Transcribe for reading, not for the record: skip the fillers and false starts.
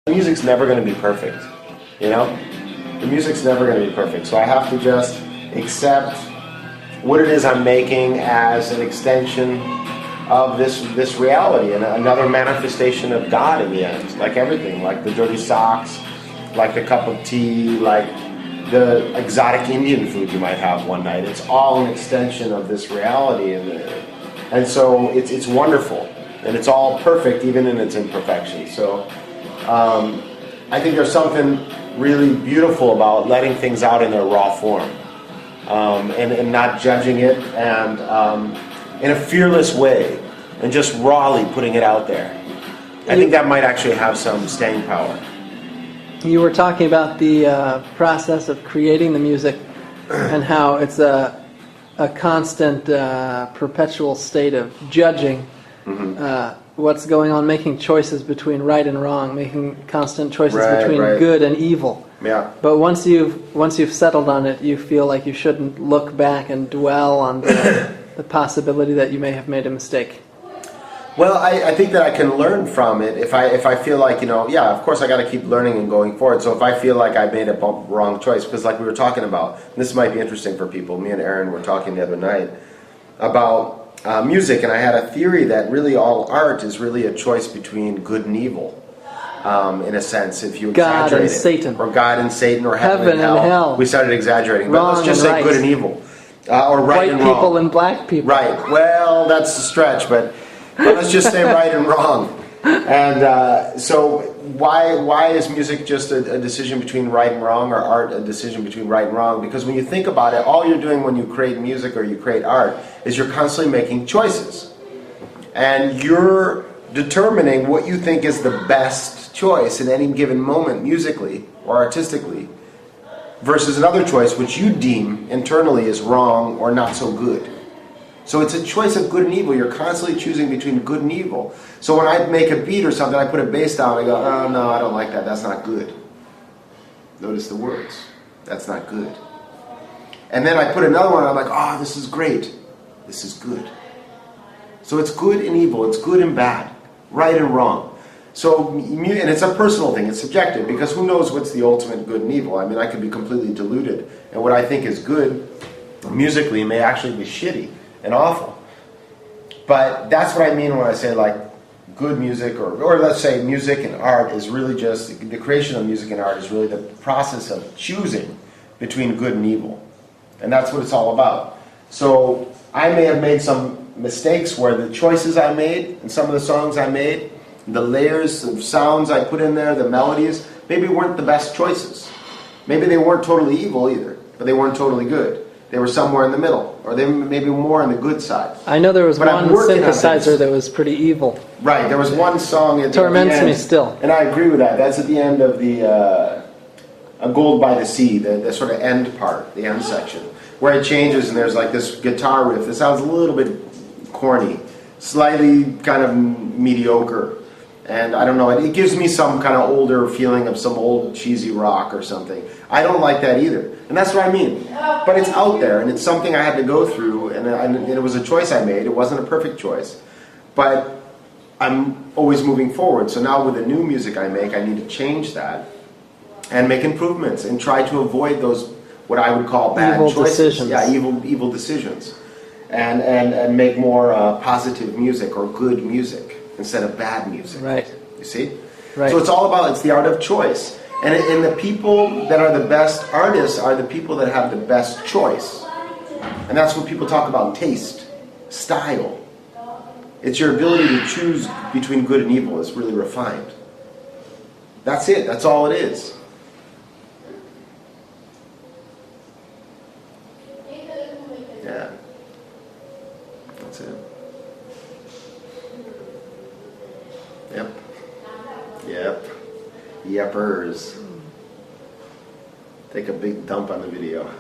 The music's never going to be perfect, you know? The music's never going to be perfect, so I have to just accept what it is I'm making as an extension of this reality and another manifestation of God in the end, like everything, like the dirty socks, like the cup of tea, like the exotic Indian food you might have one night. It's all an extension of this reality, and so it's wonderful, and it's all perfect even in its imperfection. So I think there's something really beautiful about letting things out in their raw form, and not judging it, and in a fearless way, and just rawly putting it out there. I think that might actually have some staying power. You were talking about the process of creating the music and how it's a constant, perpetual state of judging what's going on, making choices between right and wrong, making constant choices between good and evil. Yeah. But once you've settled on it, you feel like you shouldn't look back and dwell on the possibility that you may have made a mistake. Well, I think that I can learn from it if I feel like, yeah, of course I got to keep learning and going forward. So if I feel like I made a wrong choice, because like we were talking about, and this might be interesting for people, me and Aaron were talking the other night about music, and I had a theory that really all art is really a choice between good and evil, in a sense, if you God exaggerate and it. Satan. Or God and Satan, or heaven and hell. We started exaggerating, but wrong let's just and say right. good and evil. Or right White and wrong. people and black people. Right. Well, that's a stretch, but let's just say right and wrong. And so why is music just a decision between right and wrong, or art a decision between right and wrong? Because when you think about it, all you're doing when you create music or you create art is you're constantly making choices. And you're determining what you think is the best choice in any given moment, musically or artistically, versus another choice which you deem internally is wrong or not so good. So it's a choice of good and evil. You're constantly choosing between good and evil. So when I make a beat or something, I put a bass down, I go, oh no, I don't like that, that's not good. Notice the words. That's not good. And then I put another one, I'm like, oh, this is great. This is good. So it's good and evil, it's good and bad, right and wrong. So, and it's a personal thing, it's subjective, because who knows what's the ultimate good and evil? I mean, I could be completely deluded, and what I think is good musically may actually be shitty and awful. But that's what I mean when I say like good music, or let's say music and art is really just, the creation of music and art is really the process of choosing between good and evil. And that's what it's all about. So I may have made some mistakes where the choices I made and some of the songs I made, the layers of sounds I put in there, the melodies, maybe weren't the best choices. Maybe they weren't totally evil either, but they weren't totally good. They were somewhere in the middle, or they maybe more on the good side. I know there was one synthesizer that was pretty evil. Right, there was one song at Torments the end, me still. and I agree with that. That's at the end of the A Gold by the Sea, the sort of end part, the end section, where it changes and there's like this guitar riff that sounds a little bit corny, slightly kind of mediocre. And I don't know, it gives me some kind of older feeling of some old cheesy rock or something. I don't like that either. And that's what I mean. But it's out there, and it's something I had to go through, and it was a choice I made. It wasn't a perfect choice. But I'm always moving forward. So now with the new music I make, I need to change that and make improvements and try to avoid those, what I would call bad evil choices. Decisions. Yeah, evil decisions. And make more positive music or good music instead of bad music. Right. You see? Right. So it's all about, it's the art of choice. And the people that are the best artists are the people that have the best choice. And that's what people talk about, taste, style. It's your ability to choose between good and evil is really refined. That's it. That's all it is. Yeah. That's it. Yep. Yep. Yeppers. Take a big dump on the video.